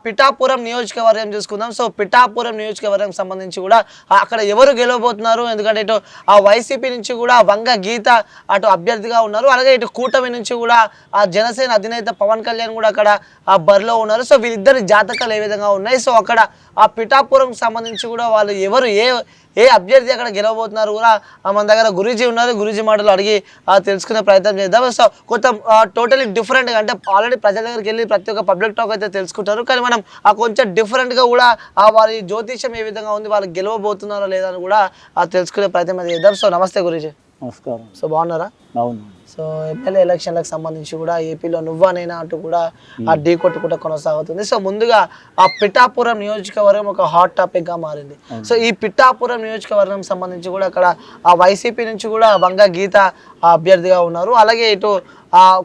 పిఠాపురం నియోజకవర్గం చూసుకుందాం. సో పిఠాపురం నియోజకవర్గం సంబంధించి కూడా అక్కడ ఎవరు గెలవబోతున్నారు, ఎందుకంటే ఇటు వైసీపీ నుంచి కూడా వంగ గీత అటు అభ్యర్థిగా ఉన్నారు, అలాగే ఇటు కూటమి నుంచి కూడా జనసేన అధినేత పవన్ కళ్యాణ్ కూడా అక్కడ బరిలో ఉన్నారు. సో వీరిద్దరి జాతకాలు ఏ విధంగా ఉన్నాయి, సో అక్కడ పిఠాపురం సంబంధించి కూడా వాళ్ళు ఎవరు ఏ అభ్యర్థి అక్కడ గెలవబోతున్నారు కూడా మన దగ్గర గురూజీ ఉన్నారు. గురూజీ మాటలు అడిగి తెలుసుకునే ప్రయత్నం చేద్దాం. సో కొంత టోటలీ డిఫరెంట్గా, అంటే ఆల్రెడీ ప్రజల దగ్గరికి వెళ్ళి ప్రతి ఒక్క పబ్లిక్ టాక్ అయితే తెలుసుకుంటారు, కానీ మనం కొంచెం డిఫరెంట్గా కూడా వారి జ్యోతిష్యం ఏ విధంగా ఉంది, వాళ్ళు గెలవబోతున్నారో లేదా అని కూడా తెలుసుకునే ప్రయత్నం అయితే చేద్దాం. సో నమస్తే గురూజీ. నమస్కారం. సో బాగున్నారా? అవును. సో ఎమ్మెల్యే ఎలక్షన్లకు సంబంధించి కూడా ఏపీలో నువ్వా నేనా అంటూ కూడా ఢీ కొట్టుకుంటూ కొనసాగుతుంది. సో ముందుగా పిఠాపురం నియోజకవర్గం ఒక హాట్ టాపిక్ గా మారింది. సో ఈ పిఠాపురం నియోజకవర్గం సంబంధించి కూడా అక్కడ వైసీపీ నుంచి కూడా వంగ గీత అభ్యర్థిగా ఉన్నారు, అలాగే ఇటు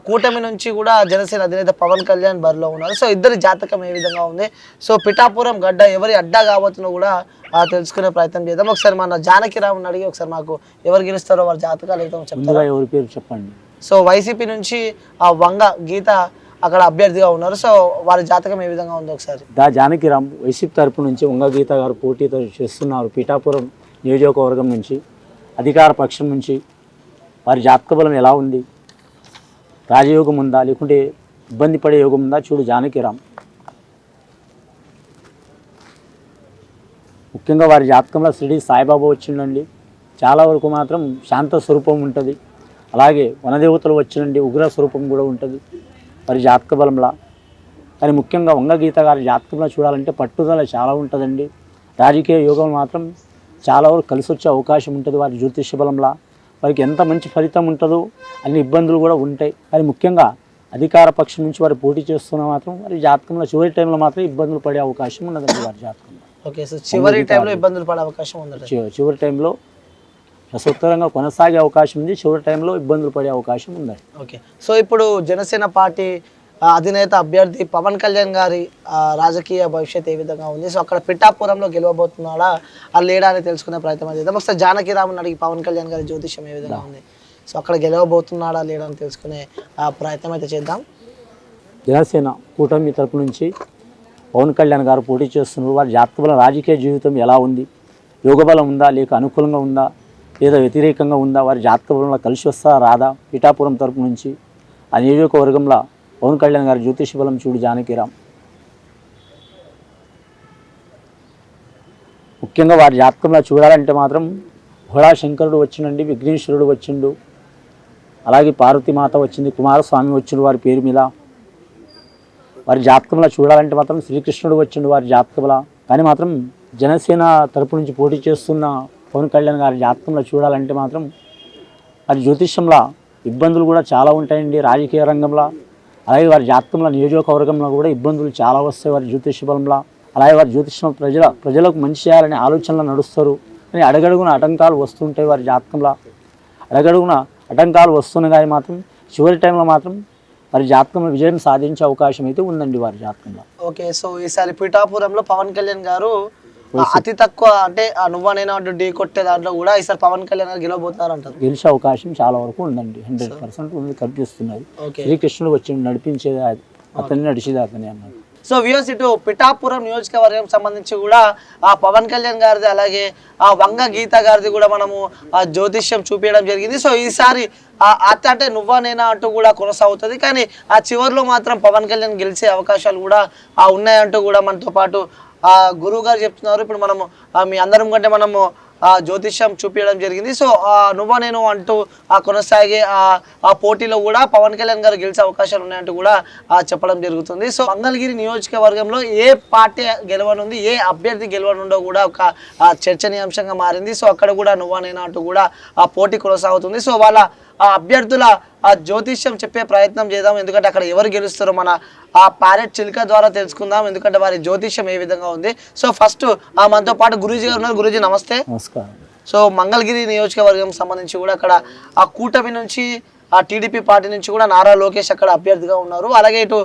కూటమి నుంచి కూడా జనసేన అధినేత పవన్ కళ్యాణ్ బరిలో ఉన్నారు. సో ఇద్దరి జాతకం ఏ విధంగా ఉంది, సో పిఠాపురం గడ్డ ఎవరి అడ్డా కాబోతుందో కూడా తెలుసుకునే ప్రయత్నం చేద్దాం. ఒకసారి మన జానకిరామ్ని అడిగి ఒకసారి మాకు ఎవరు గెలుస్తారో వారి జాతకాలు అయితే చెప్తారా? ఎవరి పేరు చెప్పండి. సో వైసీపీ నుంచి వంగ గీత అక్కడ అభ్యర్థిగా ఉన్నారు, సో వారి జాతకం ఏ విధంగా ఉందో ఒకసారి. జానకిరామ్ వైసీపీ తరపు నుంచి వంగ గీత గారు పోటీ చేస్తున్నారు. పిఠాపురం నియోజకవర్గం నుంచి అధికార పక్షం నుంచి వారి జాతక బలం ఎలా ఉంది, రాజయోగం ఉందా లేకుంటే ఇబ్బంది పడే యోగం ఉందా చూడు జానకిరామ్. ముఖ్యంగా వారి జాతకంలో షిరిడి సాయిబాబా వచ్చిండండి. చాలా వరకు మాత్రం శాంత స్వరూపం ఉంటుంది, అలాగే వనదేవతలు వచ్చినండి ఉగ్ర స్వరూపం కూడా ఉంటుంది వారి జాతక బలంలా. కానీ ముఖ్యంగా వంగ గీత గారి జాతకంలో చూడాలంటే పట్టుదల చాలా ఉంటుందండి. రాజకీయ యోగం మాత్రం చాలా వరకు కలిసి వచ్చే అవకాశం ఉంటుంది వారి జ్యోతిష్య బలంలా. వారికి ఎంత మంచి ఫలితం ఉంటుందో అన్ని ఇబ్బందులు కూడా ఉంటాయి. కానీ ముఖ్యంగా అధికార పక్షం నుంచి వారు పోటీ చేస్తున్న మాత్రం వారి జాతకంలో చివరి టైంలో మాత్రం ఇబ్బందులు పడే అవకాశం ఉన్నదండి వారి జాతకంలో. ఓకే, సో చివరి టైంలో ఇబ్బందులు పడే అవకాశం ఉంది. చివరి టైంలో ప్రసక్తంగా కొనసాగే అవకాశం ఉంది, చివరి టైంలో ఇబ్బందులు పడే అవకాశం ఉందండి. ఓకే, సో ఇప్పుడు జనసేన పార్టీ అధినేత అభ్యర్థి పవన్ కళ్యాణ్ గారి రాజకీయ భవిష్యత్ ఏ విధంగా ఉంది, సో అక్కడ పిఠాపురంలో గెలవబోతున్నాడా లేడా అని తెలుసుకునే ప్రయత్నం చేద్దాం. ఒకసారి జానకిరామ్ని అడిగి పవన్ కళ్యాణ్ గారి జ్యోతిష్యం ఏ విధంగా ఉంది, సో అక్కడ గెలవబోతున్నాడా లేడా అని తెలుసుకునే ప్రయత్నం అయితే చేద్దాం. జనసేన కూటమి తరపు నుంచి పవన్ కళ్యాణ్ గారు పోటీ చేస్తున్నారు. వారి జాతక రాజకీయ జీవితం ఎలా ఉంది, యోగబలం ఉందా లేక అనుకూలంగా ఉందా లేదా వ్యతిరేకంగా ఉందా, వారి జాతక బలంలో కలిసి వస్తా రాదా. పిఠాపురం తరపు నుంచి ఆ నియోజకవర్గంలో పవన్ కళ్యాణ్ గారి జ్యోతిష బలం చూడు జానకిరామ్. ముఖ్యంగా వారి జాతకంలో చూడాలంటే మాత్రం భోళాశంకరుడు వచ్చిండండి, విఘ్నేశ్వరుడు వచ్చిండు, అలాగే పార్వతీమాత వచ్చింది, కుమారస్వామి వచ్చిండు వారి పేరు మీద. వారి జాతకంలో చూడాలంటే మాత్రం శ్రీకృష్ణుడు వచ్చిండు వారి జాతకంలో. కానీ మాత్రం జనసేన తరపు నుంచి పోటీ చేస్తున్న పవన్ కళ్యాణ్ గారి జాతకంలో చూడాలంటే మాత్రం వారి జ్యోతిష్యంలో ఇబ్బందులు కూడా చాలా ఉంటాయండి రాజకీయ రంగంలో. అలాగే వారి జాతకంలో నియోజకవర్గంలో కూడా ఇబ్బందులు చాలా వస్తాయి వారి జ్యోతిష బలంలో. అలాగే వారి జ్యోతిషం ప్రజలకు మంచి చేయాలనే ఆలోచనలు నడుస్తారు, కానీ అడగడుగున ఆటంకాలు వస్తుంటాయి వారి జాతకంలో. అడగడుగున ఆటంకాలు వస్తున్నాయి కానీ మాత్రం చివరి టైంలో మాత్రం వారి జాతకంలో విజయం సాధించే అవకాశం అయితే ఉందండి వారి జాతకంలో. ఓకే, సో ఈసారి పిఠాపురంలో పవన్ కళ్యాణ్ గారు అతి తక్కువ, అంటే నువ్వా నేనా ఢీ కొట్టే దాంట్లో కూడా ఈసారి పవన్ కళ్యాణ్ గారు గెలవబోతున్నారు అంటారు. గెలిచే అవకాశం చాలా వరకు ఉందండి, 100% ఉంది, కనిపిస్తున్నది. శ్రీకృష్ణుడు వచ్చి నడిపించేది అతన్ని, నడిచేది అతని అన్నారు. సో వ్యూస్, ఇటు పిఠాపురం నియోజకవర్గం సంబంధించి కూడా పవన్ కళ్యాణ్ గారిది అలాగే వంగ గీత గారిది కూడా మనము జ్యోతిష్యం చూపించడం జరిగింది. సో ఈసారి అంటే నువ్వా నేనా అంటూ కూడా కొనసాగుతుంది, కానీ చివరిలో మాత్రం పవన్ కళ్యాణ్ గెలిచే అవకాశాలు కూడా ఉన్నాయంటూ కూడా మనతో పాటు గురువు గారు చెప్తున్నారు. ఇప్పుడు మనము మీ అందరం కంటే మనము జ్యోతిష్యం చూపించడం జరిగింది. సో నువ్వా నేను అంటూ కొనసాగే ఆ పోటీలో కూడా పవన్ కళ్యాణ్ గారు గెలిచే అవకాశాలు ఉన్నాయంటూ కూడా చెప్పడం జరుగుతుంది. సో మంగళగిరి నియోజకవర్గంలో ఏ పార్టీ గెలవనుంది, ఏ అభ్యర్థి గెలవనుండో కూడా ఒక చర్చనీయాంశంగా మారింది. సో అక్కడ కూడా నువ్వా నేనా అంటూ కూడా పోటీ కొనసాగుతుంది. సో వాళ్ళ అభ్యర్థుల జ్యోతిష్యం చెప్పే ప్రయత్నం చేద్దాం, ఎందుకంటే అక్కడ ఎవరు గెలుస్తారో మన ప్యారెట్ చిలుక ద్వారా తెలుసుకుందాం, ఎందుకంటే వారి జ్యోతిష్యం ఏ విధంగా ఉంది. సో ఫస్ట్ మనతో పాటు గురూజీ గారు ఉన్నారు. గురూజీ నమస్తే. నమస్కారం. సో మంగళగిరి నియోజకవర్గం సంబంధించి కూడా అక్కడ కూటమి నుంచి టీడీపీ పార్టీ నుంచి కూడా నారా లోకేష్ అక్కడ అభ్యర్థిగా ఉన్నారు, అలాగే ఇటు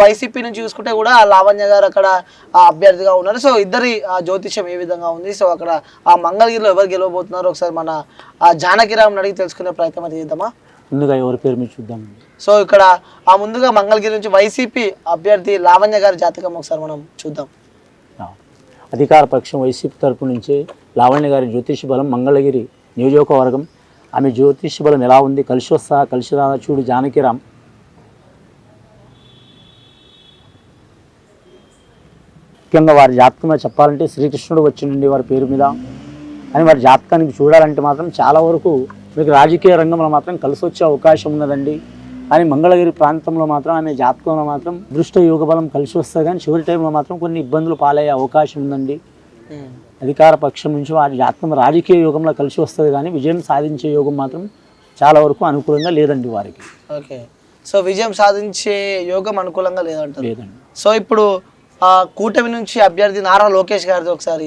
వైసీపీ నుంచి చూసుకుంటే కూడా లావణ్య గారు అక్కడ అభ్యర్థిగా ఉన్నారు. సో ఇద్దరి జ్యోతిష్యం ఏ విధంగా ఉంది, సో అక్కడ మంగళగిరిలో ఎవరు గెలవబోతున్నారు ఒకసారి మన జానకిరామ్ని అడిగి తెలుసుకునే ప్రయత్నం అది చేద్దామా. ముందుగా ఎవరి పేరు మీద చూద్దాం. సో ఇక్కడ ఆ ముందుగా మంగళగిరి నుంచి వైసీపీ అభ్యర్థి లావణ్య గారి జాతకం ఒకసారి మనం చూద్దాం. అధికార పక్షం వైసీపీ తరపు నుంచి లావణ్య గారి జ్యోతిష బలం మంగళగిరి నియోజకవర్గం. ఆమె జ్యోతిష బలం ఎలా ఉంది, కలిసి వస్తా కలిసి రాదా చూడు జానకిరామ్. ముఖ్యంగా వారి జాతకంలో చెప్పాలంటే శ్రీకృష్ణుడు వచ్చిండండి వారి పేరు మీద. అని వారి జాతకానికి చూడాలంటే మాత్రం చాలా వరకు మీకు రాజకీయ రంగంలో మాత్రం కలిసి వచ్చే అవకాశం ఉన్నదండి. కానీ మంగళగిరి ప్రాంతంలో మాత్రం ఆమె జాతకంలో మాత్రం దృష్ట యోగ బలం కలిసి వస్తుంది, కానీ చివరి టైంలో మాత్రం కొన్ని ఇబ్బందులు పాలయ్యే అవకాశం ఉందండి. అధికార పక్షం నుంచి వారి జాతకం రాజకీయ యోగంలో కలిసి వస్తుంది, కానీ విజయం సాధించే యోగం మాత్రం చాలా వరకు అనుకూలంగా లేదండి వారికి. ఓకే, సో విజయం సాధించే యోగం అనుకూలంగా లేదంటారు. లేదండి. సో ఇప్పుడు కూటమి నుంచి అభ్యర్థి నారా లోకేష్ గారిది ఒకసారి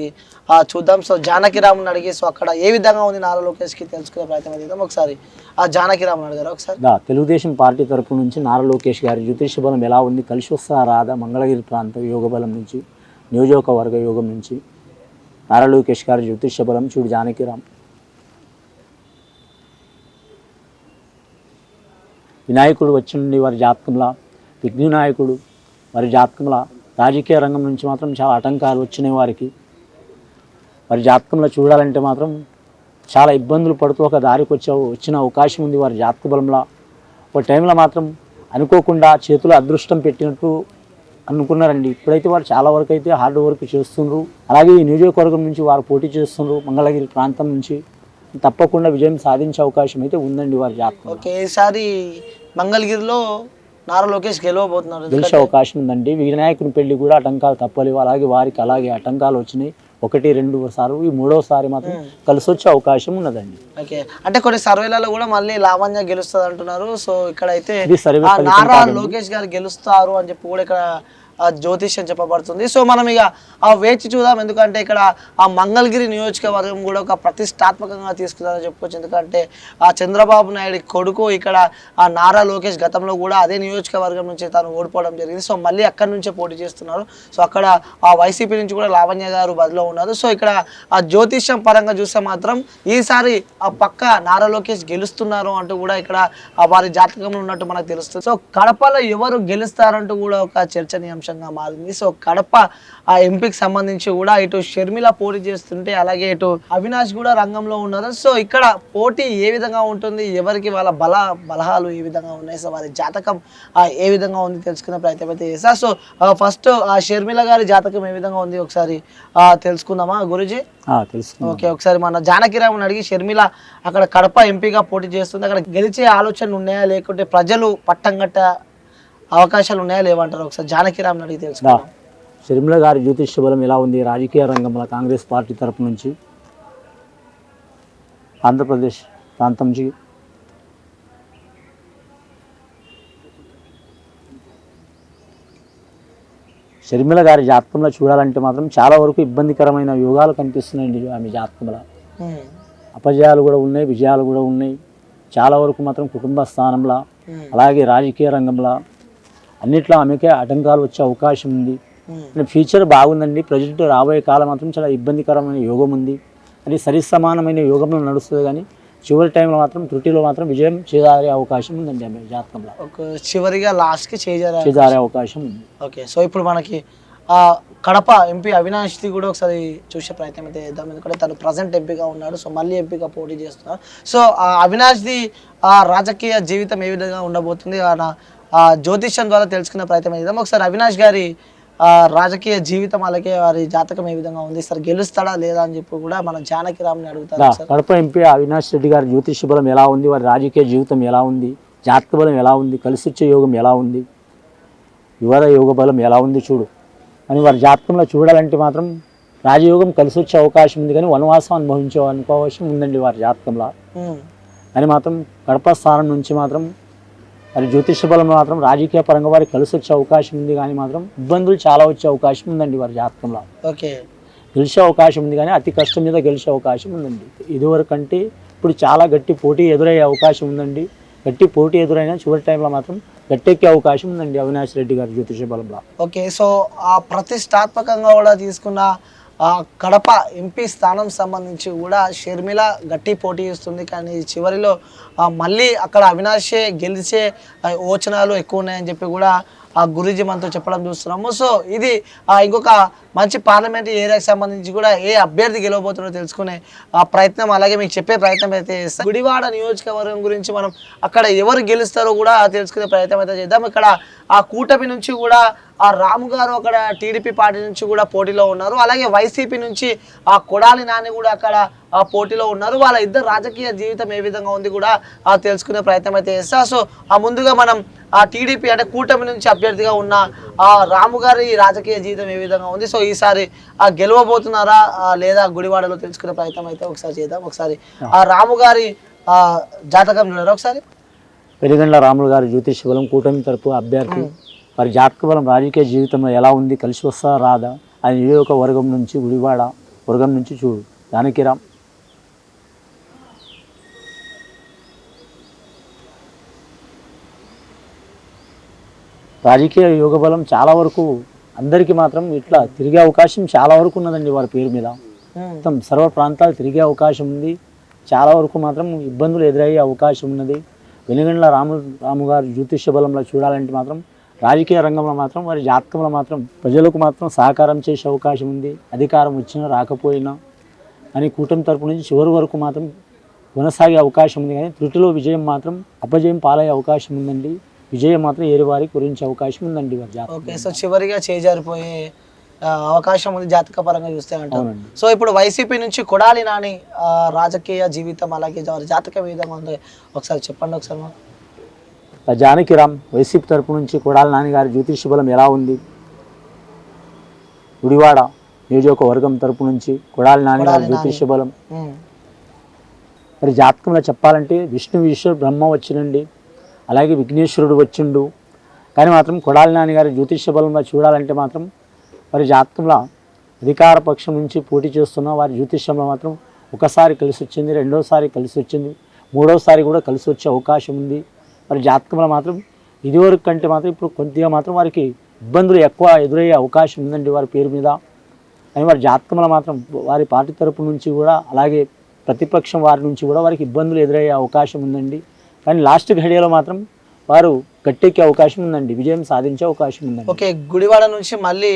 చూద్దాం. సో జానకిరాముని అడిగి సో అక్కడ ఏ విధంగా ఉంది నారా లోకేష్కి తెలుసుకునే ప్రయత్నం చేద్దాం. ఒకసారి ఆ జానకిరాముని అడిగారు ఒకసారి. తెలుగుదేశం పార్టీ తరపు నుంచి నారా లోకేష్ గారి జ్యోతిష బలం ఎలా ఉంది, కలిసి వస్తా రాదా మంగళగిరి ప్రాంత యోగ బలం నుంచి నియోజకవర్గ యోగం నుంచి నారా లోకేష్ గారి జ్యోతిష బలం చూడు జానకిరామ్. వినాయకుడు వచ్చిండి వారి జాతకంలో, విఘ్న వినాయకుడు వారి జాతకంలో. రాజకీయ రంగం నుంచి మాత్రం చాలా ఆటంకాలు వచ్చినాయి వారికి. వారి జాతకంలో చూడాలంటే మాత్రం చాలా ఇబ్బందులు పడుతూ ఒక దారికి వచ్చిన అవకాశం ఉంది వారి జాతక బలంలో. ఒక టైంలో మాత్రం అనుకోకుండా చేతులు అదృష్టం పెట్టినట్టు అనుకున్నారండి. ఇప్పుడైతే వారు చాలా వరకు అయితే హార్డ్ వర్క్ చేస్తున్నారు. అలాగే ఈ నియోజకవర్గం నుంచి వారు పోటీ చేస్తున్నారు మంగళగిరి ప్రాంతం నుంచి. తప్పకుండా విజయం సాధించే అవకాశం అయితే ఉందండి వారి జాతకం. ఓకే, ఈసారి మంగళగిరిలో నారా లోకేష్ గెలవబోతున్నారు, గెలిచే అవకాశం ఉందండి. వినాయకుని పెళ్లి కూడా ఆటంకాలు తప్పలేవు. అలాగే వారికి అలాగే ఆటంకాలు వచ్చినాయి 1-2 సార్లు. ఈ 3వ సారి మాత్రం కలిసి వచ్చే అవకాశం ఉన్నదండి. ఓకే, అంటే కొన్ని సర్వేలలో కూడా మళ్ళీ లావణ్య గెలుస్తుంది అంటున్నారు. సో ఇక్కడ అయితే సర్వే నారా లోకేష్ గారు గెలుస్తారు అని చెప్పి కూడా ఇక్కడ జ్యోతిష్యం చెప్పబడుతుంది. సో మనం ఇక వేచి చూద్దాం, ఎందుకంటే ఇక్కడ ఆ మంగళగిరి నియోజకవర్గం కూడా ఒక ప్రతిష్టాత్మకంగా తీసుకుందని చెప్పుకోవచ్చు. ఎందుకంటే ఆ చంద్రబాబు నాయుడు కొడుకు ఇక్కడ ఆ నారా లోకేష్ గతంలో కూడా అదే నియోజకవర్గం నుంచి తాను ఓడిపోవడం జరిగింది. సో మళ్ళీ అక్కడి నుంచే పోటీ చేస్తున్నారు. సో అక్కడ ఆ వైసీపీ నుంచి కూడా లావణ్య గారు బదిలో ఉన్నారు. సో ఇక్కడ ఆ జ్యోతిష్యం పరంగా చూస్తే మాత్రం ఈసారి ఆ పక్క నారా లోకేష్ గెలుస్తున్నారు అంటూ కూడా ఇక్కడ వారి జాతకంలో ఉన్నట్టు మనకు తెలుస్తుంది. సో కడపలో ఎవరు గెలుస్తారంటూ కూడా ఒక చర్చనీయాంశం మారింది. సో కడప ఆ ఎంపీకి సంబంధించి కూడా ఇటు షర్మిల పోటీ చేస్తుంటే అలాగే ఇటు అవినాష్ కూడా రంగంలో ఉన్నారు. సో ఇక్కడ పోటీ ఏ విధంగా ఉంటుంది, ఎవరికి వాళ్ళ బలహాలు ఏ విధంగా ఉన్నాయి, సో వారి జాతకం ఏ విధంగా ఉంది తెలుసుకునే ప్రయత్నం అయితే చేస్తా. సో ఫస్ట్ ఆ షర్మిల గారి జాతకం ఏ విధంగా ఉంది ఒకసారి తెలుసుకుందామా గురుజీ? ఓకే, ఒకసారి మన జానకిరాముని అడిగి షర్మిల అక్కడ కడప ఎంపీగా పోటీ చేస్తుంది, అక్కడ గెలిచే ఆలోచనలు ఉన్నాయా లేకుంటే ప్రజలు పట్టం గట్ట అవకాశాలు ఉన్నాయా లేవంటారు? ఒకసారి జానకిరామ్ అడిగి తెలుసుకుందాం. షర్మిల గారి జ్యోతిష బలం ఎలా ఉంది రాజకీయ రంగంలో కాంగ్రెస్ పార్టీ తరపు నుంచి ఆంధ్రప్రదేశ్ ప్రాంతం నుంచి షర్మిల గారి జాతకంలో చూడాలంటే మాత్రం చాలా వరకు ఇబ్బందికరమైన యోగాలు కనిపిస్తున్నాయండి ఆమె జాతకంలో. అపజయాలు కూడా ఉన్నాయి, విజయాలు కూడా ఉన్నాయి. చాలా వరకు మాత్రం కుటుంబ స్థానంలో అలాగే రాజకీయ రంగంలో అన్నిట్లో ఆమెకే ఆటంకాలు వచ్చే అవకాశం ఉంది. ఫ్యూచర్ బాగుందండి. ప్రజెంట్ రాబోయే కాలం మాత్రం చాలా ఇబ్బందికరమైన యోగం ఉంది. అది సరిసమానమైన యోగంలో నడుస్తుంది, కానీ చివరి టైంలో మాత్రం త్రుటిలో మాత్రం విజయం చేజారే అవకాశం ఉందండి ఆమె జాతకంలో. చివరిగా లాస్ట్కి చేజారే అవకాశం ఉంది. ఓకే, సో ఇప్పుడు మనకి కడప ఎంపీ అవినాష్ది కూడా ఒకసారి చూసే ప్రయత్నం అయితే చేద్దాం, ఎందుకంటే తను ప్రజెంట్ ఎంపీగా ఉన్నాడు. సో మళ్ళీ ఎంపీగా పోటీ చేస్తున్నారు. సో అవినాష్ది రాజకీయ జీవితం ఏ విధంగా ఉండబోతుంది జ్యోతిష్యం ద్వారా తెలుసుకునే ప్రయత్నం చేద్దాం. ఒకసారి అవినాష్ గారి రాజకీయ జీవితం అలాగే వారి జాతకం ఏ విధంగా ఉంది, సార్ గెలుస్తాడా లేదా అని చెప్పి కూడా మనం జానకిరామ్ని అడుగుతారు. కడప ఎంపీ అవినాష్ రెడ్డి గారి జ్యోతిష బలం ఎలా ఉంది, వారి రాజకీయ జీవితం ఎలా ఉంది, జాతక బలం ఎలా ఉంది, కలిసి వచ్చే యోగం ఎలా ఉంది, యువత యోగ బలం ఎలా ఉంది చూడు అని వారి జాతకంలో చూడాలంటే మాత్రం రాజయోగం కలిసి వచ్చే అవకాశం ఉంది, కానీ వనవాసం అనుభవించే అవకాశం ఉందండి వారి జాతకంలో. అని మాత్రం కడప స్థానం నుంచి మాత్రం వారి జ్యోతిష బలం మాత్రం రాజకీయ పరంగా వారికి కలిసి వచ్చే అవకాశం ఉంది, కానీ మాత్రం ఇబ్బందులు చాలా వచ్చే అవకాశం ఉందండి వారి జాతకంలో. ఓకే, గెలిచే అవకాశం ఉంది, కానీ అతి కష్టం మీద గెలిచే అవకాశం ఉందండి. ఇదివరకు అంటే ఇప్పుడు చాలా గట్టి పోటీ ఎదురయ్యే అవకాశం ఉందండి. గట్టి పోటీ ఎదురైనా చివరి టైంలో మాత్రం గట్టెక్కే అవకాశం ఉందండి అవినాష్ రెడ్డి గారి జ్యోతిష బలంలో. ఓకే, సో ఆ ప్రతిష్టాత్మకంగా కూడా తీసుకున్న కడప ఎంపీ స్థానం సంబంధించి కూడా షర్మిల గట్టి పోటీ ఇస్తుంది. కానీ చివరిలో మళ్ళీ అక్కడ అవినాషే గెలిచే యోచనలు ఎక్కువ ఉన్నాయని చెప్పి కూడా ఆ గురూజీ మనతో చెప్పడం చూస్తున్నాము. సో ఇది ఇంకొక మంచి పార్లమెంట్ ఏరియాకి సంబంధించి కూడా ఏ అభ్యర్థి గెలవబోతుందో తెలుసుకునే ప్రయత్నం, అలాగే మీకు చెప్పే ప్రయత్నం అయితే చేస్తాం. గుడివాడ నియోజకవర్గం గురించి మనం అక్కడ ఎవరు గెలుస్తారో కూడా తెలుసుకునే ప్రయత్నం అయితే చేద్దాం. ఇక్కడ ఆ కూటమి నుంచి కూడా ఆ రాము గారు అక్కడ టీడీపీ పార్టీ నుంచి కూడా పోటీలో ఉన్నారు. అలాగే వైసీపీ నుంచి ఆ కొడాలి నాని కూడా అక్కడ ఆ పోటీలో ఉన్నారు. వాళ్ళ ఇద్దరు రాజకీయ జీవితం ఏ విధంగా ఉంది కూడా తెలుసుకునే ప్రయత్నం అయితే చేస్తా. సో ముందుగా మనం ఆ టీడీపీ అంటే కూటమి నుంచి అభ్యర్థిగా ఉన్న ఆ రాము గారి రాజకీయ జీవితం ఏ విధంగా ఉంది, సో ఈసారి గెలవబోతున్నారా లేదా గుడివాడలో తెలుసుకునే ప్రయత్నం అయితే ఒకసారి చేద్దాం. ఒకసారి ఆ రాము గారి జాతకం చూడారు ఒకసారి. వెలిగండ్ల రాములు గారి జ్యోతిష బలం కూటమి తరపు అభ్యర్థి, వారి జాతక బలం రాజకీయ జీవితంలో ఎలా ఉంది, కలిసి వస్తా రాదా అని నియోజకవర్గం నుంచి గుడివాడ వర్గం నుంచి చూడు జానకిరామ్. రాజకీయ యోగ బలం చాలా వరకు అందరికీ మాత్రం ఇట్లా తిరిగే అవకాశం చాలా వరకు ఉన్నదండి. వారి పేరు మీద మొత్తం సర్వ ప్రాంతాలు తిరిగే అవకాశం ఉంది. చాలా వరకు మాత్రం ఇబ్బందులు ఎదురయ్యే అవకాశం ఉన్నది. వెలిగండ్ల రాము గారి జ్యోతిష బలంలో చూడాలంటే మాత్రం రాజకీయ రంగంలో మాత్రం వారి జాతకంలో మాత్రం ప్రజలకు మాత్రం సహకారం చేసే అవకాశం ఉంది. అధికారం వచ్చినా రాకపోయినా అని కూటమి తరపు నుంచి చివరి వరకు మాత్రం కొనసాగే అవకాశం ఉంది. కానీ త్రుటిలో విజయం మాత్రం అపజయం పాలయ్యే అవకాశం ఉందండి. విజయం మాత్రం ఏరి వారికి గురించి అవకాశం ఉందండి వారి జాతకం. ఓకే, సో చివరిగా చేజారిపోయే అవకాశం ఉంది జాతక పరంగా చూస్తే అంటారు. సో ఇప్పుడు వైసీపీ నుంచి కొడాలి నాని రాజకీయ జీవితం అలాగే జాతక విధంగా ఉంది, ఒకసారి చెప్పండి ఒకసారి. జానకిరామ్ వైసీపీ తరపు నుంచి కొడాలి నాని గారి జ్యోతిష బలం ఎలా ఉంది, గుడివాడ నియోజకవర్గం తరపు నుంచి కొడాలి నాని గారి జ్యోతిష బలం మరి జాతకంలో చెప్పాలంటే విష్ణు ఈశ్వరుడు బ్రహ్మ వచ్చినండి, అలాగే విఘ్నేశ్వరుడు వచ్చిండు. కానీ మాత్రం కొడాలి నాని గారి జ్యోతిష బలంలో చూడాలంటే మాత్రం వారి జాతకంలో అధికార పక్షం నుంచి పోటీ చేస్తున్న వారి జ్యోతిష్యంలో మాత్రం ఒకసారి కలిసి వచ్చింది, రెండోసారి కలిసి వచ్చింది, మూడోసారి కూడా కలిసి వచ్చే అవకాశం ఉంది. వారి జాతకంలో మాత్రం ఇదివరకు కంటే మాత్రం ఇప్పుడు కొద్దిగా మాత్రం వారికి ఇబ్బందులు ఎక్కువ ఎదురయ్యే అవకాశం ఉందండి వారి పేరు మీద. అని వారి జాతకంలో మాత్రం వారి పార్టీ తరపు నుంచి కూడా అలాగే ప్రతిపక్షం వారి నుంచి కూడా వారికి ఇబ్బందులు ఎదురయ్యే అవకాశం ఉందండి. కానీ లాస్ట్ ఘడియలో మాత్రం వారు గట్టెక్కే అవకాశం ఉందండి, విజయం సాధించే అవకాశం ఉందండి. ఓకే, గుడివాడ నుంచి మళ్ళీ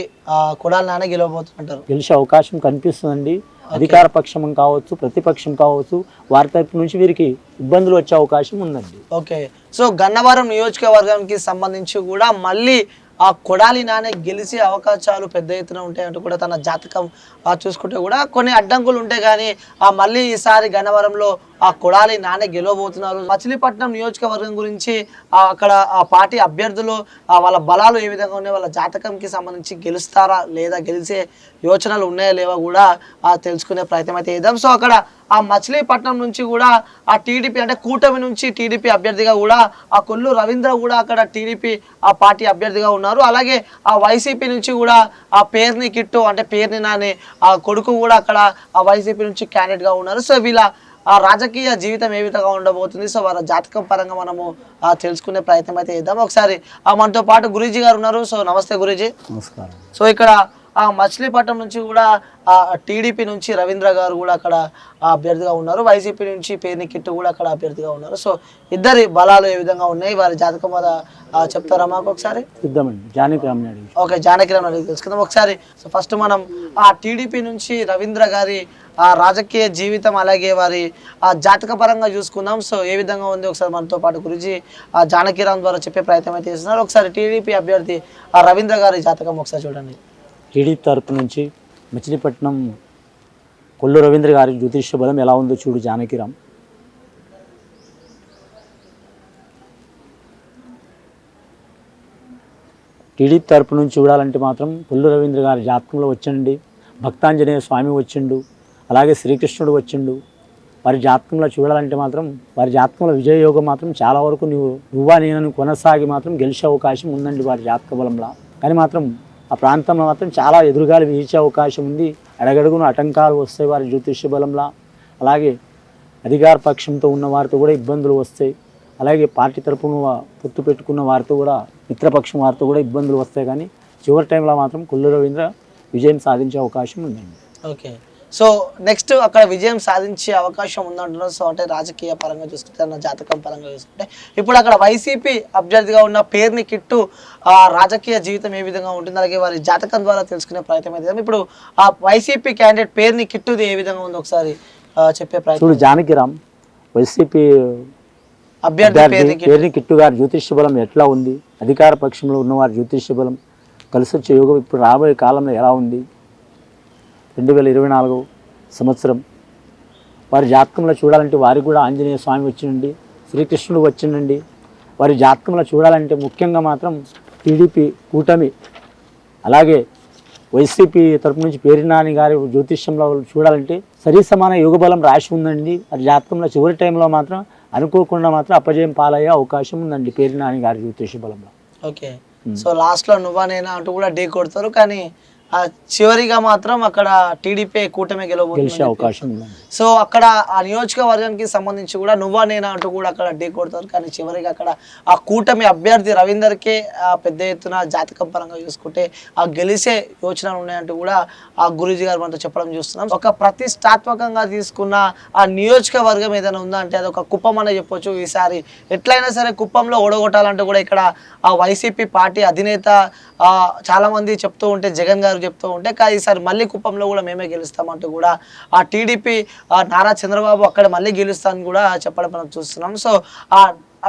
కొడాలి నాని గెలవబోతుంటారు, గెలిచే అవకాశం కనిపిస్తుందండి. అధికార పక్షం కావచ్చు, ప్రతిపక్షం కావచ్చు, వారి తరపు నుంచి వీరికి ఇబ్బందులు వచ్చే అవకాశం ఉందండి. ఓకే, సో గన్నవరం నియోజకవర్గానికి సంబంధించి కూడా మళ్ళీ ఆ కొడాలి నాని గెలిచే అవకాశాలు పెద్ద ఎత్తున ఉంటాయంటూ కూడా తన జాతకం చూసుకుంటే కూడా కొన్ని అడ్డంకులు ఉంటాయి. కానీ మళ్ళీ ఈసారి గన్నవరంలో ఆ కొడాలి నాని గెలవబోతున్నారు. మచిలీపట్నం నియోజకవర్గం గురించి అక్కడ ఆ పార్టీ అభ్యర్థులు వాళ్ళ బలాలు ఏ విధంగా ఉన్నాయి, వాళ్ళ జాతకంకి సంబంధించి గెలుస్తారా లేదా గెలిచే యోచనలు ఉన్నాయా లేవా కూడా తెలుసుకునే ప్రయత్నం అయితే చేద్దాం. సో అక్కడ ఆ మచిలీపట్నం నుంచి కూడా ఆ టీడీపీ అంటే కూటమి నుంచి టీడీపీ అభ్యర్థిగా కూడా ఆ కొల్లు రవీంద్ర కూడా అక్కడ టీడీపీ ఆ పార్టీ అభ్యర్థిగా ఉన్నారు. అలాగే ఆ వైసీపీ నుంచి కూడా ఆ పేర్ని కిట్టు అంటే పేర్ని నాని ఆ కొడుకు కూడా అక్కడ ఆ వైసీపీ నుంచి క్యాండిడేట్గా ఉన్నారు. సో వీళ్ళ ఆ రాజకీయ జీవితం ఏ విధంగా ఉండబోతుంది, సో వాళ్ళ జాతకం పరంగా మనము తెలుసుకునే ప్రయత్నం అయితే చేద్దాం. ఒకసారి మనతో పాటు గురూజీ గారు ఉన్నారు. సో నమస్తే గురూజీ. నమస్కారం. సో ఇక్కడ మచిలీపట్నం నుంచి కూడా టీడీపీ నుంచి రవీంద్ర గారు కూడా అక్కడ అభ్యర్థిగా ఉన్నారు, వైసీపీ నుంచి పేర్ని కిట్టు కూడా అక్కడ అభ్యర్థిగా ఉన్నారు. సో ఇద్దరి బలాలు ఏ విధంగా ఉన్నాయి, వారి జాతకం చెప్తారా మాకు ఒకసారి? ఓకే, జానకిరామ్ నాయుడు తెలుసుకుందాం ఒకసారి. సో ఫస్ట్ మనం ఆ టీడీపీ నుంచి రవీంద్ర గారి రాజకీయ జీవితం అలాగే వారి జాతక పరంగా చూసుకుందాం. సో ఏ విధంగా ఉంది ఒకసారి మనతో పాటు గురించి జానకిరామ్ ద్వారా చెప్పే ప్రయత్నం అయితే చేస్తున్నారు. ఒకసారి టీడీపీ అభ్యర్థి రవీంద్ర గారి జాతకం ఒకసారి చూడండి. టీడీపీ తరపు నుంచి మచిలీపట్నం కొల్లు రవీంద్ర గారి జ్యోతిష బలం ఎలా ఉందో చూడు జానకిరామ్. టీడీపీ తరపు నుంచి చూడాలంటే మాత్రం కొల్లు రవీంద్ర గారి జాతకంలో వచ్చిండి, భక్తాంజనేయ స్వామి వచ్చిండు, అలాగే శ్రీకృష్ణుడు వచ్చిండు. వారి జాతకంలో చూడాలంటే మాత్రం వారి జాతకంలో విజయయోగం మాత్రం చాలా వరకు నువ్వా నేనని కొనసాగి మాత్రం గెలిచే అవకాశం ఉందండి వారి జాతక బలంలో. కానీ మాత్రం ఆ ప్రాంతంలో మాత్రం చాలా ఎదురుగాలు వీచే అవకాశం ఉంది, అడగడుగున ఆటంకాలు వస్తాయి వారి జ్యోతిష్య బలంలో. అలాగే అధికార పక్షంతో ఉన్న వారితో కూడా ఇబ్బందులు వస్తాయి, అలాగే పార్టీ తరపున పొత్తు పెట్టుకున్న వారితో కూడా మిత్రపక్షం వారితో కూడా ఇబ్బందులు వస్తాయి. కానీ చివరి టైంలో మాత్రం కొల్లు రవీంద్ర విజయం సాధించే అవకాశం ఉందండి. ఓకే. సో నెక్స్ట్ అక్కడ విజయం సాధించే అవకాశం ఉందంటున్నారు. సో అంటే రాజకీయ పరంగా చూసుకుంటే అన్న జాతకం పరంగా చూసుకుంటే ఇప్పుడు అక్కడ వైసీపీ అభ్యర్థిగా ఉన్న పేరుని కిట్టు రాజకీయ జీవితం ఏ విధంగా ఉంటుంది, అలాగే వారి జాతకం ద్వారా తెలుసుకునే ప్రయత్నం అయితే ఇప్పుడు ఆ వైసీపీ క్యాండిడేట్ పేరుని కిట్టుది ఏ విధంగా ఉంది ఒకసారి చెప్పే ప్రయత్నం. చూడు జానకిరామ్ వైసీపీ అభ్యర్థి పేరుని కిట్టు గారి జ్యోతిష్య బలం ఎట్లా ఉంది, అధికార పక్షంలో ఉన్నవారి జ్యోతిష్య బలం కలిసి వచ్చే యోగం ఇప్పుడు రాబోయే కాలంలో ఎలా ఉంది, 2024 సంవత్సరం వారి జాతకంలో చూడాలంటే వారికి కూడా ఆంజనేయ స్వామి వచ్చిండండి, శ్రీకృష్ణుడు వచ్చిండండి. వారి జాతకంలో చూడాలంటే ముఖ్యంగా మాత్రం టీడీపీ కూటమి అలాగే వైసీపీ తరపు నుంచి పేరినాని గారి జ్యోతిష్యంలో చూడాలంటే సరి సమాన యోగ బలం రాసి ఉందండి. వారి జాతకంలో చివరి టైంలో మాత్రం అనుకోకుండా మాత్రం అపజయం పాలయ్యే అవకాశం ఉందండి పేరినాని గారి జ్యోతిష బలంలో. ఓకే. సో లాస్ట్లో నువ్వా నేనా అంటూ కూడా ఢీ కొడతారు, కానీ చివరిగా మాత్రం అక్కడ టీడీపీ కూటమి గెలిచే అవకాశం ఉంది. సో అక్కడ ఆ నియోజకవర్గానికి సంబంధించి కూడా నువ్వా నేనా అంటూ కూడా అక్కడ ఢీ కొడతారు, కానీ చివరిగా అక్కడ ఆ కూటమి అభ్యర్థి రవీందర్కే పెద్ద ఎత్తున జాతకం పరంగా చూసుకుంటే ఆ గెలిచే యోచనలు ఉన్నాయంటూ కూడా ఆ గురూజీ గారు మనతో చెప్పడం చూస్తున్నాం. ఒక ప్రతిష్టాత్మకంగా తీసుకున్న ఆ నియోజకవర్గం ఏదైనా ఉందా అంటే అది ఒక కుప్పం అనే చెప్పొచ్చు. ఈసారి ఎట్లయినా సరే కుప్పంలో ఓడగొట్టాలంటూ కూడా ఇక్కడ ఆ వైసీపీ పార్టీ అధినేత చాలా మంది చెప్తూ ఉంటే, జగన్ గారు చెప్తూ ఉంటే, కానీ ఈసారి మళ్ళీ కుప్పంలో కూడా మేమే గెలుస్తామంటూ కూడా ఆ టీడీపీ నారా చంద్రబాబు అక్కడ మళ్ళీ గెలుస్తామని కూడా చెప్పడం మనం చూస్తున్నాం. సో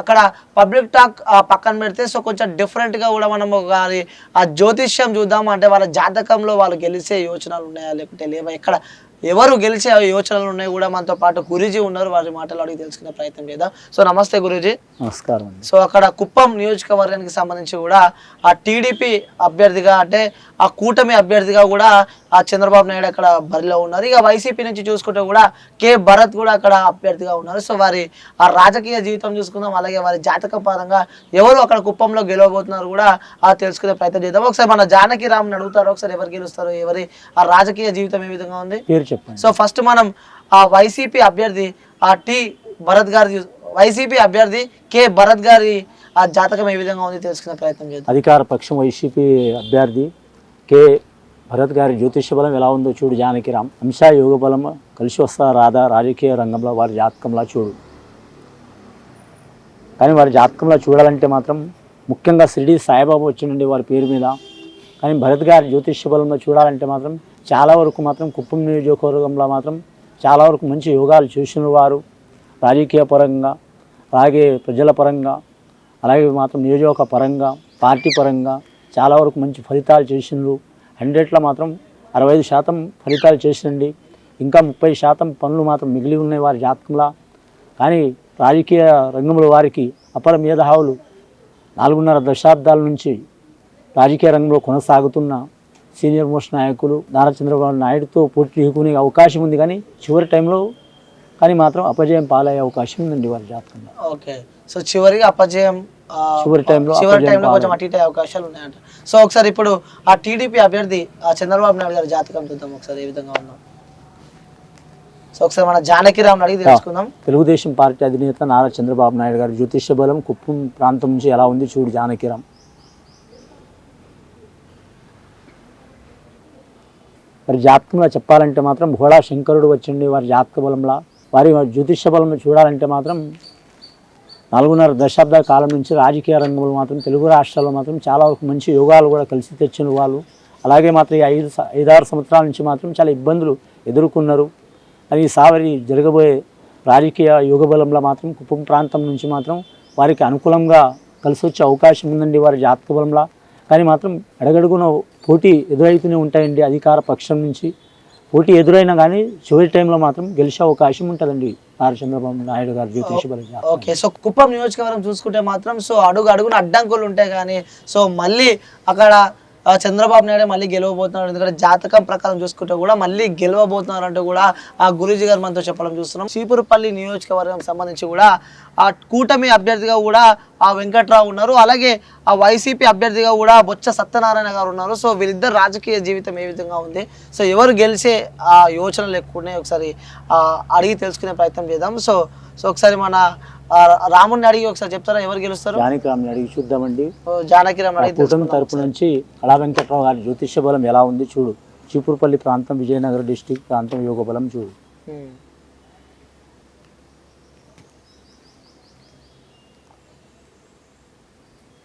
అక్కడ పబ్లిక్ టాక్ పక్కన పెడితే సో కొంచెం డిఫరెంట్గా కూడా మనం గారి ఆ జ్యోతిష్యం చూద్దాం. అంటే వాళ్ళ జాతకంలో వాళ్ళు గెలిచే యోచనలు ఉన్నాయా లేకుంటే లేవా, ఎక్కడ ఎవరు గెలిచే యోచనలు ఉన్నాయి కూడా మనతో పాటు గురూజీ ఉన్నారు, వారి మాటలు అడిగి తెలుసుకునే ప్రయత్నం చేద్దాం. సో నమస్తే గురూజీ. నమస్కారం. సో అక్కడ కుప్పం నియోజకవర్గానికి సంబంధించి కూడా ఆ టీడీపీ అభ్యర్థిగా అంటే ఆ కూటమి అభ్యర్థిగా కూడా ఆ చంద్రబాబు నాయుడు అక్కడ బరిలో ఉన్నారు. ఇక వైసీపీ నుంచి చూసుకుంటే కూడా కే భరత్ కూడా అక్కడ అభ్యర్థిగా ఉన్నారు. సో వారి ఆ రాజకీయ జీవితం చూసుకుందాం, అలాగే వారి జాతక పరంగా ఎవరు అక్కడ కుప్పంలో గెలవబోతున్నారు కూడా తెలుసుకునే ప్రయత్నం చేద్దాం. ఒకసారి మన జానకిరామ్ని అడుగుతారు, ఒకసారి ఎవరు గెలుస్తారు, ఎవరి ఆ రాజకీయ జీవితం ఏ విధంగా ఉంది. సో ఫస్ట్ మనం ఆ వైసీపీ అభ్యర్థి ఆ భరత్ గారి వైసీపీ అభ్యర్థి కే భరత్ గారి ఆ జాతకం ఏ విధంగా ఉంది తెలుసుకునే ప్రయత్నం చేద్దాం. అధికార పక్షం వైసీపీ అభ్యర్థి కే భరత్ గారి జ్యోతిష్య బలం ఎలా ఉందో చూడు జానకిరామ్. అంశ యోగ బలం కలిసి వస్తా రాదా రాజకీయ రంగంలో వారి జాతకంలో చూడు. కానీ వారి జాతకంలో చూడాలంటే మాత్రం ముఖ్యంగా షిరిడి సాయిబాబా వచ్చిండండి వారి పేరు మీద. కానీ భరత్ గారి జ్యోతిష్య బలంలో చూడాలంటే మాత్రం చాలా వరకు మాత్రం కుప్పం నియోజకవర్గంలో మాత్రం చాలా వరకు మంచి యోగాలు చూసిన వారు రాజకీయ పరంగా అలాగే ప్రజల పరంగా అలాగే మాత్రం నియోజక పరంగా పార్టీ పరంగా చాలా వరకు మంచి ఫలితాలు చేసినారు. 100లో మాత్రం 65% ఫలితాలు చేసినండి. ఇంకా 30% పనులు మాత్రం మిగిలి ఉన్నాయి వారి జాతకంలో. కానీ రాజకీయ రంగంలో వారికి అపర మేధావులు 4.5 దశాబ్దాల నుంచి రాజకీయ రంగంలో కొనసాగుతున్న సీనియర్ మోస్ట్ నాయకులు నారా చంద్రబాబు నాయుడుతో పోటీ దిగుకునే అవకాశం ఉంది. కానీ చివరి టైంలో కానీ మాత్రం అపజయం పాలయ్యే అవకాశం ఉందండి వారి జాతకంలో. ఓకే. సో చివరిగా అపజయం చివరి టైంలో కొంచెం అటు ఇటు అవకాశాలు ఉన్నాయంట. సో ఒకసారి ఇప్పుడు ఆ టీడీపీ అభ్యర్థి చంద్రబాబు నాయుడు గారి జాతకం చూద్దాం ఒకసారి ఏ విధంగా ఉందాం. సో ఒకసారి మన జానకిరామ్ అడిగి తెలుసుకుందాం. తెలుగుదేశం పార్టీ అధినేత నారా చంద్రబాబు నాయుడు గారి జ్యోతిష్య బలం కుప్పం ప్రాంతం నుంచి ఎలా ఉంది చూడు జానకిరామ్. వారి జాతకంలో చెప్పాలంటే మాత్రం భోళా శంకరుడు వచ్చిండి వారి జాతక బలంలో. వారి జ్యోతిష్య బలంలో చూడాలంటే మాత్రం 4.5 దశాబ్దాల కాలం నుంచి రాజకీయ రంగంలో మాత్రం తెలుగు రాష్ట్రాల్లో మాత్రం చాలా వరకు మంచి యోగాలు కూడా కలిసి తెచ్చిన వాళ్ళు. అలాగే మాత్రం ఈ 5-6 సంవత్సరాల నుంచి మాత్రం చాలా ఇబ్బందులు ఎదుర్కొన్నారు. అని ఈసారి జరగబోయే రాజకీయ యోగ బలంలో మాత్రం కుప్పం ప్రాంతం నుంచి మాత్రం వారికి అనుకూలంగా కలిసి వచ్చే అవకాశం ఉందండి వారి జాతక బలంలో. కానీ మాత్రం అడగడుగున పోటీ ఎదురైతూనే ఉంటాయండి. అధికార పక్షం నుంచి పోటీ ఎదురైనా కానీ చివరి టైంలో మాత్రం గెలిచే అవకాశం ఉంటుందండి నారా చంద్రబాబు నాయుడు గారు జ్యోతిష బలం. ఓకే. సో కుప్పం నియోజకవర్గం చూసుకుంటే మాత్రం సో అడుగున అడ్డంకులు ఉంటాయి, కానీ సో మళ్ళీ అక్కడ చంద్రబాబు నాయుడు మళ్ళీ గెలవబోతున్నారు. ఎందుకంటే జాతకం ప్రకారం చూసుకుంటే కూడా మళ్ళీ గెలవబోతున్నారు అంటూ కూడా ఆ గురూజీ గారు మనతో చెప్పడం చూస్తున్నాం. చీపురుపల్లి నియోజకవర్గం సంబంధించి కూడా ఆ కూటమి అభ్యర్థిగా కూడా ఆ వెంకట్రావు ఉన్నారు, అలాగే ఆ వైసీపీ అభ్యర్థిగా కూడా బొత్స సత్యనారాయణ గారు ఉన్నారు. సో వీళ్ళిద్దరు రాజకీయ జీవితం ఏ విధంగా ఉంది, సో ఎవరు గెలిచే ఆ యోచనలు ఎక్కువ ఉన్నాయి ఒకసారి అడిగి తెలుసుకునే ప్రయత్నం చేద్దాం. సో ఒకసారి మన రాముని అడిగి ఒకసారి చెప్తారా ఎవరు గెలుస్తారు? జానకిరామ్ని అడిగి చూద్దామండి. జానకిరామ్ అడిగి కూటమి తరపు నుంచి కళా వెంకట్రావు గారి జ్యోతిష్య బలం ఎలా ఉంది చూడు. చీపురుపల్లి ప్రాంతం విజయనగరం డిస్టిక్ ప్రాంతం యోగబలం చూడు.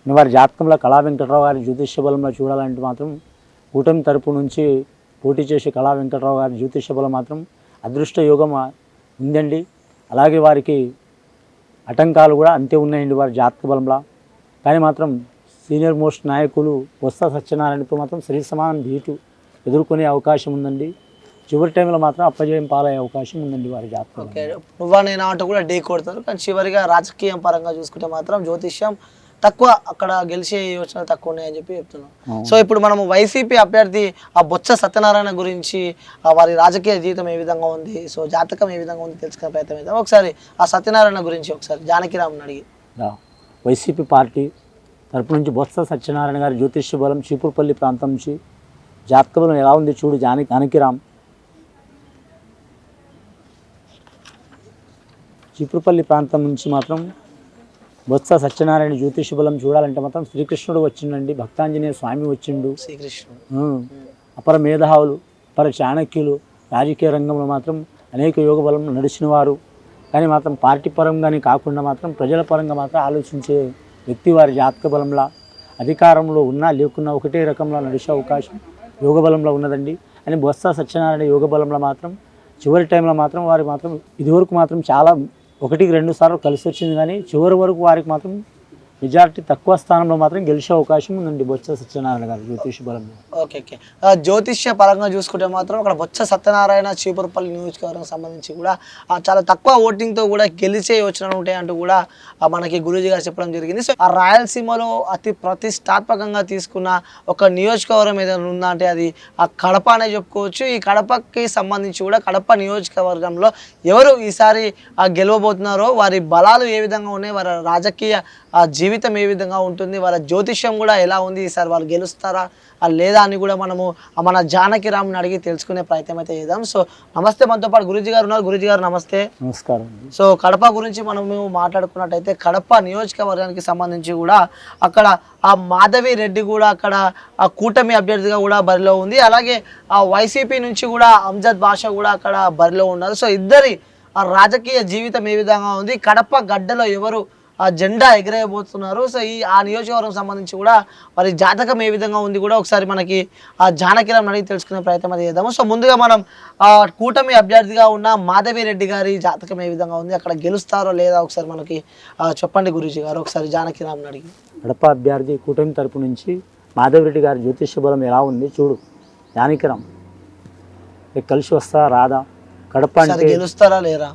వారి జాతకంలో కళా వెంకటరావు గారి జ్యోతిష్య బలంలో చూడాలంటే మాత్రం కూటమి తరపు నుంచి పోటీ చేసే కళా వెంకటరావు గారి జ్యోతిష్య బలం మాత్రం అదృష్ట యోగం ఉందండి. అలాగే వారికి ఆటంకాలు కూడా అంతే ఉన్నాయండి వారి జాతక బలంలో. కానీ మాత్రం సీనియర్ మోస్ట్ నాయకులు బొత్స సత్యనారాయణతో మాత్రం సరి సమానం ధీటు ఎదుర్కొనే అవకాశం ఉందండి. చివరి టైంలో మాత్రం అప్పజయం పాలయ్యే అవకాశం ఉందండి వారి జాతకం. ఓకే, నువ్వా నేను ఆట కూడా ఢీ కొడతారు, కానీ చివరిగా రాజకీయం పరంగా చూసుకుంటే మాత్రం జ్యోతిష్యం తక్కువ, అక్కడ గెలిచే యోచన తక్కువ ఉన్నాయని చెప్పి చెప్తున్నాం. సో ఇప్పుడు మనము వైసీపీ అభ్యర్థి ఆ బొత్స సత్యనారాయణ గురించి వారి రాజకీయ జీవితం ఏ విధంగా ఉంది, సో జాతకం ఏ విధంగా ఉంది తెలుసుకునే ప్రయత్నం చేద్దాం. ఒకసారి ఆ సత్యనారాయణ గురించి ఒకసారి జానకిరామ్ని అడిగి. వైసీపీ పార్టీ తరపు నుంచి బొత్స సత్యనారాయణ గారి జ్యోతిష్య బలం చీపురుపల్లి ప్రాంతం నుంచి జాతక బలం ఎలా ఉంది చూడు జానకిరామ్. చీపురుపల్లి ప్రాంతం నుంచి మాత్రం బొత్స సత్యనారాయణ జ్యోతిష బలం చూడాలంటే మాత్రం శ్రీకృష్ణుడు వచ్చిండండి, భక్తాంజనేయ స్వామి వచ్చిండు, శ్రీకృష్ణుడు అపర మేధావులు, అపర చాణక్యులు, రాజకీయ రంగంలో మాత్రం అనేక యోగ బలం నడిచిన వారు. కానీ మాత్రం పార్టీ పరంగానే కాకుండా మాత్రం ప్రజల పరంగా మాత్రం ఆలోచించే వ్యక్తి వారి జాతక బలంలా. అధికారంలో ఉన్నా లేకున్నా ఒకటే రకంలో నడిచే అవకాశం యోగ బలంలో ఉన్నదండి. అని బొత్స సత్యనారాయణ యోగ బలంలో మాత్రం చివరి టైంలో మాత్రం వారి మాత్రం ఇదివరకు మాత్రం చాలా 1-2 సార్లు కలిసి వచ్చింది, కానీ చివరి వరకు వారికి మాత్రం మెజారిటీ తక్కువ స్థానంలో మాత్రం గెలిచే అవకాశం ఉందండి బొత్స సత్యనారాయణ గారు జ్యోతిష బలంలో. ఓకే, జ్యోతిష్య పరంగా చూసుకుంటే మాత్రం అక్కడ బొత్స సత్యనారాయణ చీపురుపల్లి నియోజకవర్గం సంబంధించి కూడా చాలా తక్కువ ఓటింగ్తో కూడా గెలిచే యోచనలు ఉంటాయంటూ కూడా మనకి గురూజీ గారు చెప్పడం జరిగింది. సో ఆ రాయలసీమలో అతి ప్రతిష్టాత్మకంగా తీసుకున్న ఒక నియోజకవర్గం ఏదైనా ఉందా అంటే అది ఆ కడప అనే చెప్పుకోవచ్చు. ఈ కడపకి సంబంధించి కూడా కడప నియోజకవర్గంలో ఎవరు ఈసారి గెలవబోతున్నారో, వారి బలాలు ఏ విధంగా ఉన్నాయి, వారి రాజకీయ జీవితం ఏ విధంగా ఉంటుంది, వాళ్ళ జ్యోతిష్యం కూడా ఎలా ఉంది, ఈసారి వాళ్ళు గెలుస్తారా లేదా అని కూడా మనము మన జానకిరామ్ని అడిగి తెలుసుకునే ప్రయత్నం అయితే చేద్దాం. సో నమస్తే, మనతో పాటు గురూజీ గారు ఉన్నారు. గురూజీ గారు నమస్తే. నమస్కారం. సో కడప గురించి మనము మాట్లాడుకున్నట్టయితే కడప నియోజకవర్గానికి సంబంధించి కూడా అక్కడ ఆ మాధవి రెడ్డి కూడా అక్కడ ఆ కూటమి అభ్యర్థిగా కూడా బరిలో ఉంది. అలాగే ఆ వైసీపీ నుంచి కూడా అంజద్ బాషా కూడా అక్కడ బరిలో ఉన్నారు. సో ఇద్దరి ఆ రాజకీయ జీవితం ఏ విధంగా ఉంది, కడప గడ్డలో ఎవరు ఆ జెండా ఎగిరేయబోతున్నారు, సో ఆ నియోజకవర్గం సంబంధించి కూడా మరి జాతకం ఏ విధంగా ఉంది కూడా ఒకసారి మనకి ఆ జానకిరామ్ అడిగి తెలుసుకునే ప్రయత్నం అది చేద్దాము. సో ముందుగా మనం కూటమి అభ్యర్థిగా ఉన్న మాధవి రెడ్డి గారి జాతకం ఏ విధంగా ఉంది, అక్కడ గెలుస్తారో లేదా ఒకసారి మనకి చెప్పండి గురూజీ గారు, ఒకసారి జానకిరామ్ని అడిగి. కడప అభ్యర్థి కూటమి తరపు నుంచి మాధవి రెడ్డి గారి జ్యోతిష్య బలం ఎలా ఉంది చూడు జానకిరామ్. కలిసి వస్తా రాదా, కడప అంటే గెలుస్తారా లేరా,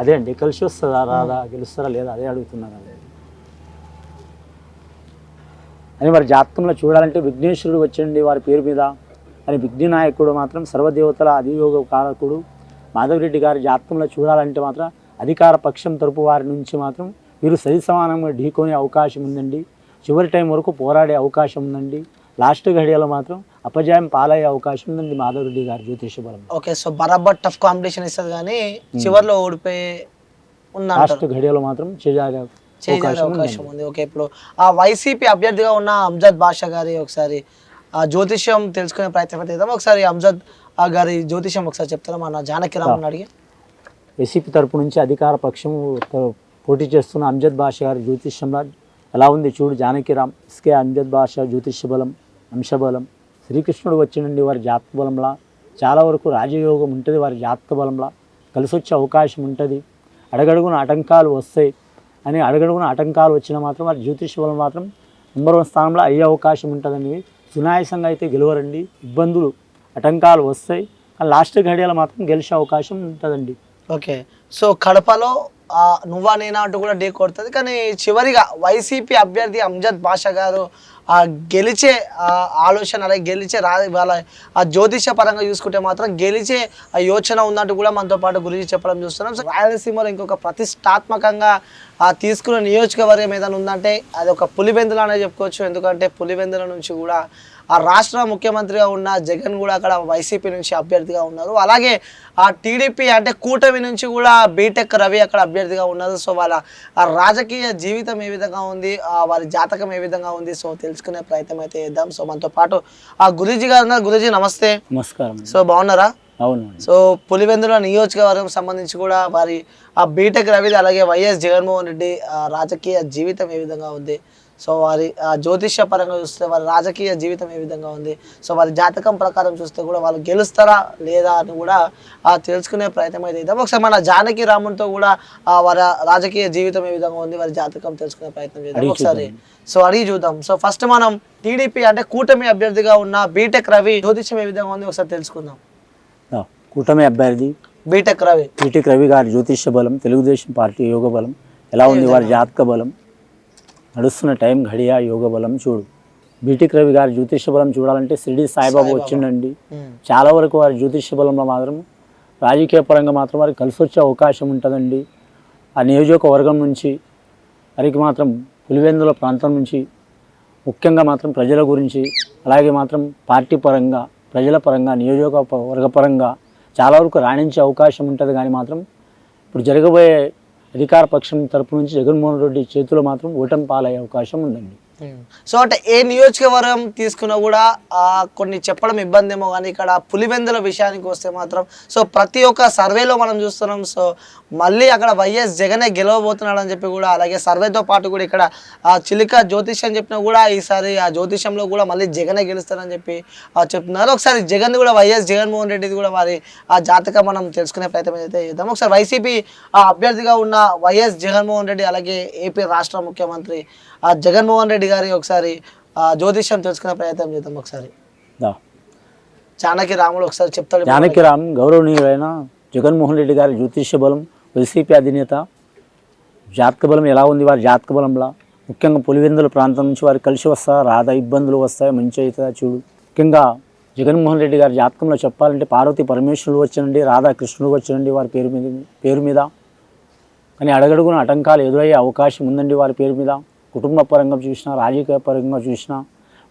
అదే అండి, కలిసి వస్తుందా రాదా, గెలుస్తారా లేదా అదే అడుగుతున్నారు. అని వారి జాతకంలో చూడాలంటే విఘ్నేశ్వరుడు వచ్చండి వారి పేరు మీద. అని విఘ్ననాయకుడు మాత్రం సర్వదేవతల అధియోగ కారకుడు మాధవిరెడ్డి గారి జాతకంలో చూడాలంటే మాత్రం అధికార పక్షం తరపు వారి నుంచి మాత్రం వీరు సరి సమానంగా ఢీకొనే అవకాశం ఉందండి. చివరి టైం వరకు పోరాడే అవకాశం ఉందండి. లాస్ట్ ఘడియలో మాత్రం అపజయం పాలయ్యే అవకాశం ఉందండి మాధవరెడ్డి గారి జ్యోతిష బలం. ఓకే, సో బరాబర్ టఫ్ కాంపిటీషన్ ఇస్తుంది కానీ చివరిలో ఓడిపోయి ఉన్న లాస్ట్ ఘడియలో మాత్రం చేజారే అవకాశం ఉంది. ఓకే, ఇప్పుడు ఆ వైసీపీ అభ్యర్థిగా ఉన్న అంజద్ బాషా గారి ఒకసారి ఆ జ్యోతిష్యం తెలుసుకునే ప్రయత్నం చేద్దాం. ఒకసారి అంజద్ గారి జ్యోతిష్యం ఒకసారి చెప్తారా మన జానకిరామ్ని అడిగి. వైసీపీ తరపు నుంచి అధికార పక్షం పోటీ చేస్తున్న అంజద్ బాషా గారి జ్యోతిష్యంలో ఎలా ఉంది చూడు జానకిరామ్. ఇస్కే అంజద్ బాషా జ్యోతిష్య బలం అంశబలం శ్రీకృష్ణుడు వచ్చినండి వారి జాతక బలంలా. చాలా వరకు రాజయోగం ఉంటుంది వారి జాతక బలంలా, కలిసి వచ్చే అవకాశం ఉంటుంది. అడగడుగున ఆటంకాలు వస్తాయి అని అడగడుగున ఆటంకాలు వచ్చినా మాత్రం వారి జ్యోతిష బలం మాత్రం నెంబర్ 1 స్థానంలో అయ్యే అవకాశం ఉంటుందండి. సునాయాసంగా అయితే గెలవరండి, ఇబ్బందులు ఆటంకాలు వస్తాయి, కానీ లాస్ట్ ఘడియలో మాత్రం గెలిచే అవకాశం ఉంటుందండి. ఓకే, సో కడపలో నువ్వా నేనా అంటూ కూడా ఢీ కొడుతుంది, కానీ చివరిగా వైసీపీ అభ్యర్థి అంజద్ బాషా గారు గెలిచే ఆలోచన అలాగే గెలిచే వాళ్ళ ఆ జ్యోతిష పరంగా చూసుకుంటే మాత్రం గెలిచే యోచన ఉందంటూ కూడా మనతో పాటు గురించి చెప్పడం చూస్తున్నాం. సో రాయలసీమలో ఇంకొక ప్రతిష్టాత్మకంగా తీసుకున్న నియోజకవర్గం ఏదైనా ఉందంటే అది ఒక పులివెందులు అనే చెప్పుకోవచ్చు. ఎందుకంటే పులివెందుల నుంచి కూడా ఆ రాష్ట్ర ముఖ్యమంత్రిగా ఉన్న జగన్ కూడా అక్కడ వైసీపీ నుంచి అభ్యర్థిగా ఉన్నారు. అలాగే ఆ టీడీపీ అంటే కూటమి నుంచి కూడా బీటెక్ రవి అక్కడ అభ్యర్థిగా ఉన్నారు. సో వాళ్ళ ఆ రాజకీయ జీవితం ఏ విధంగా ఉంది, వారి జాతకం ఏ విధంగా ఉంది, సో తెలుసుకునే ప్రయత్నం అయితే చేద్దాం. సో మనతో పాటు ఆ గురూజీ గారు ఉన్నారు. గురూజీ నమస్తే. నమస్కారం. సో బాగున్నారా? అవును. సో పులివెందుల నియోజకవర్గం సంబంధించి కూడా వారి ఆ బీటెక్ రవిది అలాగే వైఎస్ జగన్మోహన్ రెడ్డి రాజకీయ జీవితం ఏ విధంగా ఉంది, సో వారి జ్యోతిష్య పరంగా చూస్తే వారి రాజకీయ జీవితం ఏ విధంగా ఉంది, సో వారి జాతకం ప్రకారం చూస్తే కూడా వాళ్ళు గెలుస్తారా లేదా అని కూడా తెలుసుకునే ప్రయత్నం అయితే చేద్దాం. ఒకసారి మన జానకి రామునితో కూడా వారి రాజకీయ జీవితం ఏ విధంగా ఉంది, వారి జాతకం తెలుసుకునే ప్రయత్నం చేద్దాం ఒకసారి. సో అడిగి చూద్దాం. సో ఫస్ట్ మనం టీడీపీ అంటే కూటమి అభ్యర్థిగా ఉన్న బీటెక్ రవి జ్యోతిష్యం ఏ విధంగా ఉంది ఒకసారి తెలుసుకుందాం. కూటమి అభ్యర్థి బీటెక్ రవి గారి జ్యోతిష్య బలం, తెలుగుదేశం పార్టీ యోగ బలం ఎలా ఉంది, వారి జాతక బలం, నడుస్తున్న టైం ఘడియ యోగ బలం చూడు. బీటెక్ రవి గారి జ్యోతిష్య బలం చూడాలంటే షిరిడి సాయిబాబా వచ్చిండండి. చాలా వరకు వారి జ్యోతిష్య బలంలో మాత్రం రాజకీయ పరంగా మాత్రం వారికి కలిసి వచ్చే అవకాశం ఉంటుందండి. ఆ నియోజకవర్గం నుంచి వారికి మాత్రం పులివెందుల ప్రాంతం నుంచి ముఖ్యంగా మాత్రం ప్రజల గురించి, అలాగే మాత్రం పార్టీ పరంగా, ప్రజల పరంగా, నియోజకవర్గ పరంగా చాలా వరకు రాణించే అవకాశం ఉంటుంది. కానీ మాత్రం ఇప్పుడు జరగబోయే అధికార పక్షం తరపు నుంచి జగన్మోహన్ రెడ్డి చేతిలో మాత్రం ఓటమి పాలయ్యే అవకాశం ఉందండి. సో అంటే ఏ నియోజకవర్గం తీసుకున్నా కూడా కొన్ని చెప్పడం ఇబ్బంది ఏమో, కానీ ఇక్కడ పులివెందుల విషయానికి వస్తే మాత్రం సో ప్రతి ఒక్క సర్వేలో మనం చూస్తున్నాం. సో మళ్ళీ అక్కడ వైఎస్ జగనే గెలవబోతున్నాడు అని చెప్పి కూడా, అలాగే సర్వేతో పాటు కూడా ఇక్కడ చిలిక జ్యోతిష్యం చెప్పినా కూడా ఈసారి ఆ జ్యోతిష్యంలో కూడా మళ్ళీ జగనే గెలుస్తారని చెప్పి చెప్తున్నారు. ఒకసారి జగన్ కూడా వైఎస్ జగన్మోహన్ రెడ్డిది కూడా వారి ఆ జాతకం మనం తెలుసుకునే ప్రయత్నం అయితే చేద్దాం. ఒకసారి వైసీపీ అభ్యర్థిగా ఉన్న వైఎస్ జగన్మోహన్ రెడ్డి అలాగే ఏపీ రాష్ట్ర ముఖ్యమంత్రి జగన్మోహన్ రెడ్డి గారి ఒకసారి జ్యోతిష్యం తెలుసుకునే ప్రయత్నం చేద్దాం. ఒకసారి జానకి రాముడు ఒకసారి చెప్తాడు. జానకి రామ్ గౌరవనీయులైన జగన్మోహన్ రెడ్డి గారి జ్యోతిష్య బలం, వైసీపీ అధినేత జాతక బలం ఎలా ఉంది, వారి జాతక బలంలో ముఖ్యంగా పులివెందుల ప్రాంతం నుంచి వారికి కలిసి వస్తా రాదా, ఇబ్బందులు వస్తాయి, మంచి అవుతుందా చూడు. ముఖ్యంగా జగన్మోహన్ రెడ్డి గారి జాతకంలో చెప్పాలంటే పార్వతీ పరమేశ్వరులు వచ్చానండి, రాధాకృష్ణుడు వచ్చానండి వారి పేరు మీద. కానీ అడగడుగున ఆటంకాలు ఎదురయ్యే అవకాశం ఉందండి వారి పేరు మీద. కుటుంబ పరంగా చూసినా, రాజకీయ పరంగా చూసినా,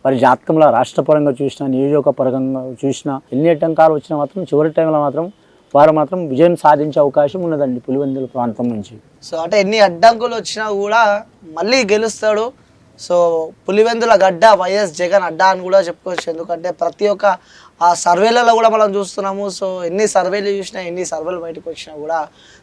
వారి జాతకంలో రాష్ట్ర పరంగా చూసినా, నియోజక పరంగా చూసినా ఎన్ని ఆటంకాలు వచ్చినా మాత్రం చివరి టైంలో మాత్రం వారు మాత్రం విజయం సాధించే అవకాశం ఉన్నదండి పులివెందుల ప్రాంతం నుంచి. సో అంటే ఎన్ని అడ్డంకులు వచ్చినా కూడా మళ్ళీ గెలుస్తాడు. సో పులివెందుల గడ్డ వైఎస్ జగన్ అడ్డా అని కూడా చెప్పుకోవచ్చు. ఎందుకంటే ప్రతి ఒక్క ఆ సర్వేలలో కూడా మనం చూస్తున్నాము. సో ఎన్ని సర్వేలు చూసినా, ఎన్ని సర్వేలు బయటకు వచ్చినా కూడా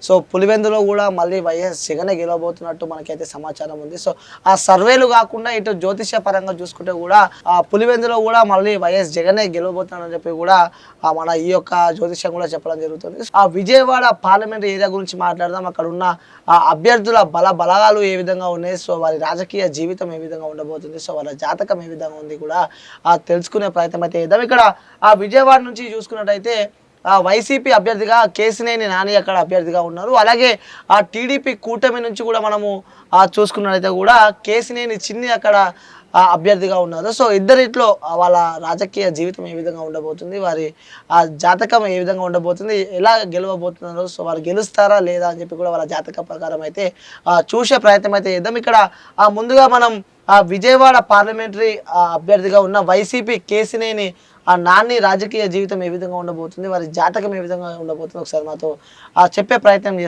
సో పులివెందులో కూడా మళ్ళీ వైఎస్ జగనే గెలవబోతున్నట్టు మనకైతే సమాచారం ఉంది. సో ఆ సర్వేలు కాకుండా ఇటు జ్యోతిష్య పరంగా చూసుకుంటే కూడా ఆ పులివెందులో కూడా మళ్ళీ వైఎస్ జగనే గెలవబోతున్నాడని చెప్పి కూడా మన ఈ యొక్క జ్యోతిష్యం కూడా చెప్పడం జరుగుతుంది. ఆ విజయవాడ పార్లమెంట్ ఏరియా గురించి మాట్లాడదాం. అక్కడ ఉన్న ఆ అభ్యర్థుల బలాలు ఏ విధంగా ఉన్నాయి, సో వారి రాజకీయ జీవితం ఏ విధంగా ఉండబోతుంది, సో వాళ్ళ జాతకం ఏ విధంగా ఉంది కూడా తెలుసుకునే ప్రయత్నం అయితే చేద్దాం. ఇక్కడ ఆ విజయవాడ నుంచి చూసుకున్నట్టయితే వైసీపీ అభ్యర్థిగా కేసినేని నాని అక్కడ అభ్యర్థిగా ఉన్నారు. అలాగే ఆ టీడీపీ కూటమి నుంచి కూడా మనము చూసుకున్నట్టయితే కూడా కేసినేని చిన్ని అక్కడ అభ్యర్థిగా ఉన్నారు. సో ఇద్దరిట్లో వాళ్ళ రాజకీయ జీవితం ఏ విధంగా ఉండబోతుంది, వారి ఆ జాతకం ఏ విధంగా ఉండబోతుంది, ఎలా గెలవబోతున్నారు, సో వారు గెలుస్తారా లేదా అని చెప్పి కూడా వాళ్ళ జాతక ప్రకారం అయితే చూసే ప్రయత్నం అయితే చేద్దాం. ఇక్కడ ముందుగా మనం విజయవాడ పార్లమెంటరీ అభ్యర్థిగా ఉన్న వైసీపీ కేసినేని నాని రాజకీయ జీవితం ఏ విధంగా ఉండబోతుంది, వారి జాతకం ఏ విధంగా ఉండబోతుంది ఒకసారి మాతో చెప్పే ప్రయత్నం చేస్తాం.